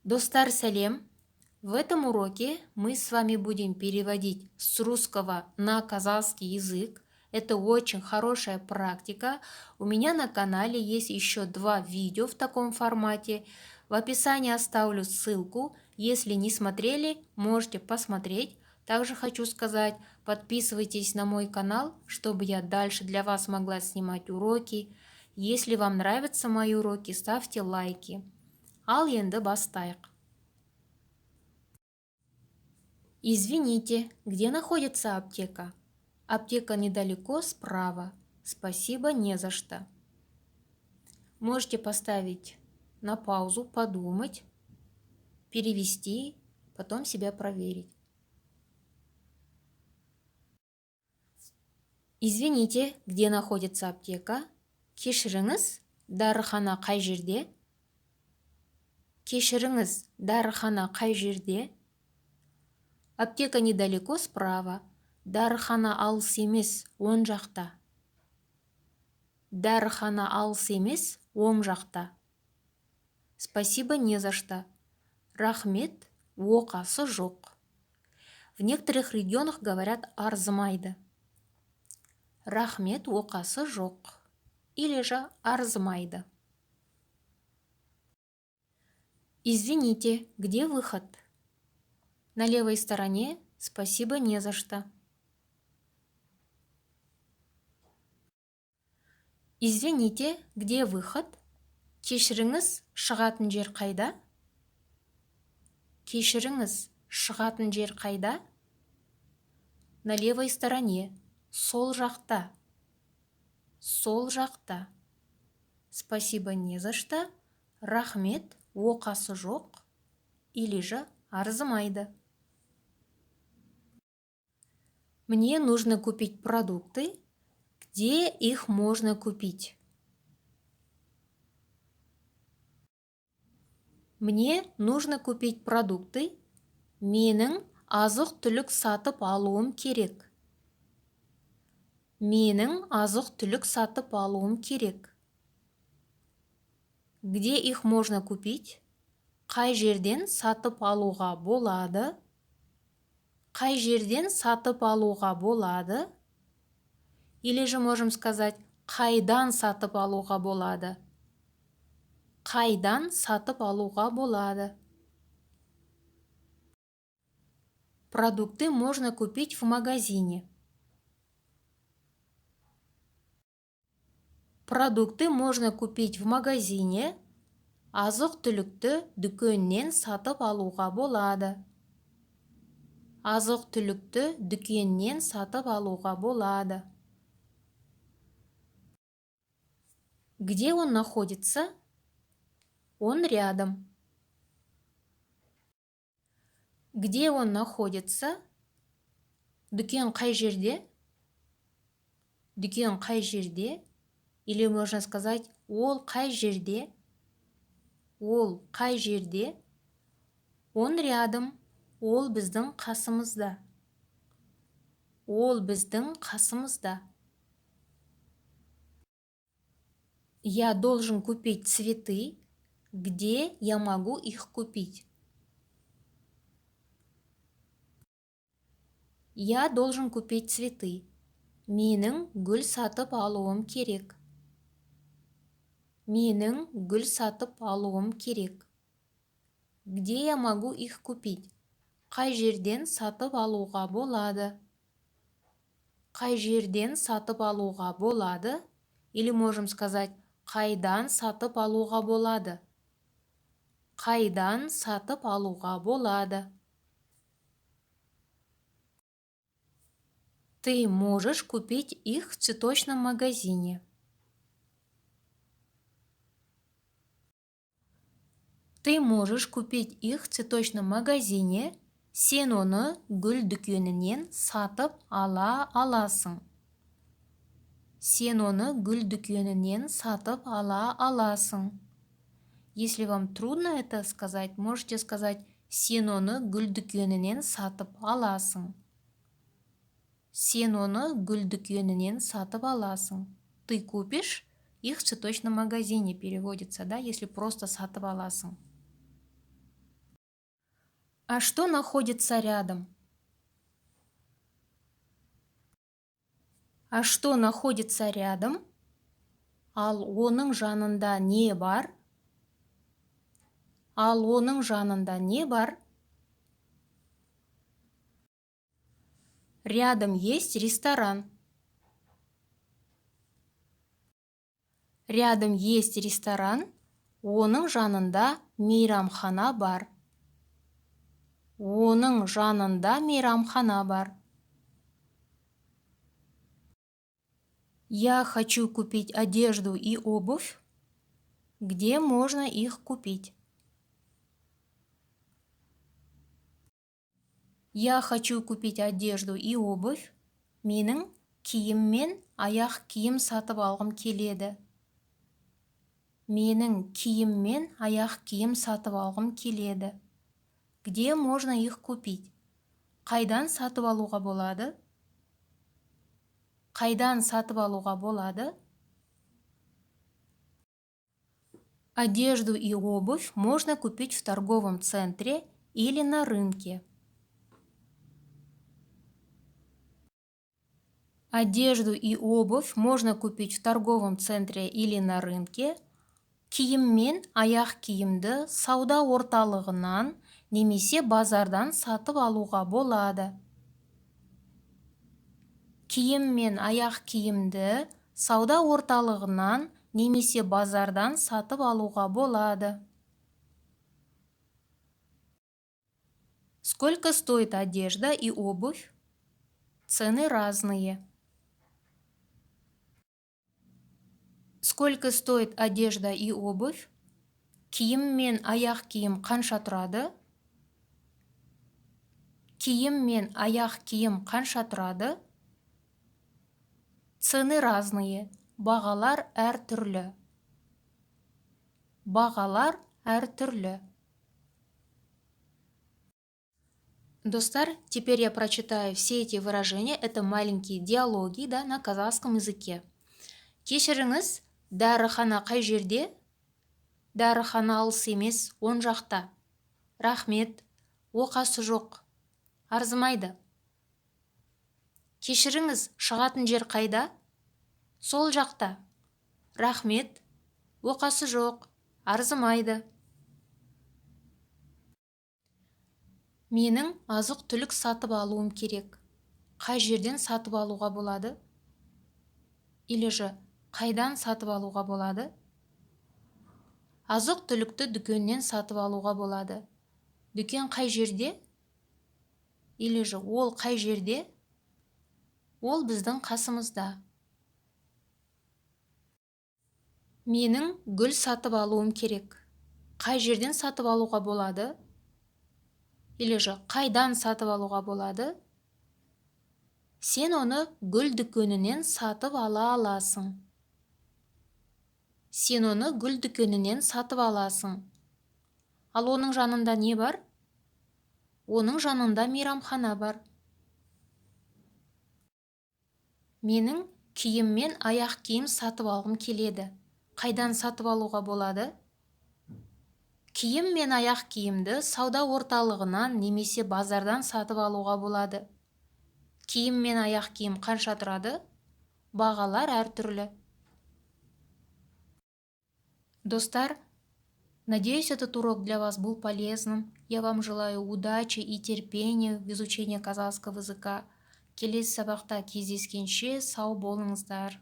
Достар сәлем! В этом уроке мы с вами будем переводить с русского на казахский язык. Это очень хорошая практика. У меня на канале есть еще 2 видео в таком формате. В описании оставлю ссылку. Если не смотрели, можете посмотреть. Также хочу сказать, подписывайтесь на мой канал, чтобы я дальше для вас могла снимать уроки. Если вам нравятся мои уроки, ставьте лайки. Ал енді бастайық. Извините, где находится аптека? Аптека недалеко, справа. Спасибо, не за что. Можете поставить на паузу, подумать, перевести, потом себя проверить. Извините, где находится аптека? Кешіріңіз, дәріхана қай жерде? Кешіріңіз, дәріхана қай жерде? Аптека недалеко, справа. Дәріхана алыс емес, оң жақта. Дәріхана алыс емес, оң жақта. Спасибо, не за что. Рахмет, оқасы жоқ. В некоторых регионах говорят арзымайды. Рахмет, оқасы жоқ. Или же арзымайды. Извините, где выход? На левой стороне. Спасибо, не за что. Извините, где выход? Кешіріңіз, шығатын жер қайда? Кешіріңіз, шығатын жер қайда? На левой стороне. Сол жақта. Сол жақта. Спасибо, не за что. Рахмет, оқасы жоқ. Или же арзымайды. Мне нужно купить продукты. Где их можно купить? Мне нужно купить продукты. Менің азық-түлік сатып алуым керек. Менің азық-түлік сатып алуым керек. Где их можно купить? Қай жерден сатып алуға болады? Қай жерден сатып алуға болады? Или же можем сказать, қайдан сатып алуға болады? Қайдан сатып алуға болады? Продукты можно купить в магазине. Продукты можно купить в магазине. Азық-түлікті дүкеннен сатып алуға болады. Азық-түлікті дүкеннен сатып алуға болады. Где он находится? Он рядом. Где он находится? Дүкен қай жерде? Дүкен қай жерде? Или можно сказать, ол қай жерде? Ол қай жерде? Он рядом. Ол біздің қасымызда. Ол біздің қасымызда. Я должен купить цветы. Где я могу их купить? Я должен купить цветы. Менің гүл сатып алуым керек. Менің гүл сатып алуым керек. Где я могу их купить? Қай жерден сатып алуға болады? Қай жерден сатып алуға болады? Или можем сказать, қайдан сатып алуға болады? Қайдан сатып алуға болады? Ты можешь купить их в цветочном магазине. Ты можешь купить их в цветочном магазине. Сен оны гүл дүкенінен сатып ала аласың. Сен оны гүл дүкенінен сатып ала аласың. Если вам трудно это сказать, можете сказать, сен оны гүл дүкенінен сатып аласың. Сен оны гүл дүкенінен сатып аласың. Ты купишь их в цветочном магазине, переводится, да, если просто сатып аласың. А что находится рядом? А что находится рядом? Ал оның жанында не бар? Ал оның жанында не бар? Рядом есть ресторан. Рядом есть ресторан. Оның жанында мейрамхана бар. Оның жанында мейрамхана бар. Я хочу купить одежду и обувь. Где можно их купить? Я хочу купить одежду и обувь. Менің киім мен аяқ киім сатып алғым келеді. Менің киім мен аяқ киім сатып алғым келеді. Где можно их купить? Қайдан сатып алуға болады? Қайдан сатып алуға болады? Одежду и обувь можно купить в торговом центре или на рынке. Одежду и обувь можно купить в торговом центре или на рынке. Киім мен аяқ киімді сауда орталығынан немесе базардан сатып алуға болады. Киім мен аяқ киімді сауда орталығынан немесе базардан сатып алуға болады. Сколько стоит одежда и обувь? Цены разные. Сколько стоит одежда и обувь? Киім мен аяқ киім қанша тұрады? Киім мен аяқ киім қанша тұрады? Цены разные. Бағалар әр түрлі. Бағалар әр түрлі. Достар, теперь я прочитаю все эти выражения. Это маленькие диалоги, да, на казахском языке. Кешіріңіз, дәріхана қай жерде? Дәріхана алыс емес, оң жақта. Рахмет, оқасы жоқ. Арзымайды. Кешіріңіз, шығатын жер қайда? Сол жақта. Рахмет, оқасы жоқ. Арзымайды. Менің азық-түлік сатып алуым керек. Қай жерден сатып алуға болады? Или же қайдан сатып алуға болады? Азық-түлікті дүкеннен сатып алуға болады. Дүкен қай жерде? Или же ол қай жерде? Ол біздің қасымызда. Менің гүл сатып алуым керек. Қай жерден сатып алуға болады? Или же қайдан сатып алуға болады? Сен оны гүл дүкенінен сатып ала аласың. Сен оны гүл дүкенінен сатып аласың. Ал оның жанында не бар? Оның жанында мейрамхана бар. Менің киім мен аяқ киім сатып алғым келеді. Қайдан сатып алуға болады? Киім мен аяқ киімді сауда орталығынан немесе базардан сатып алуға болады. Киім мен аяқ киім қанша тұрады? Бағалар әр түрлі. Достар, надеюсь, этот урок для вас был полезным. Я вам желаю удачи и терпения в изучении казахского языка. Келесі сабақта кездескенше сау болыңыздар.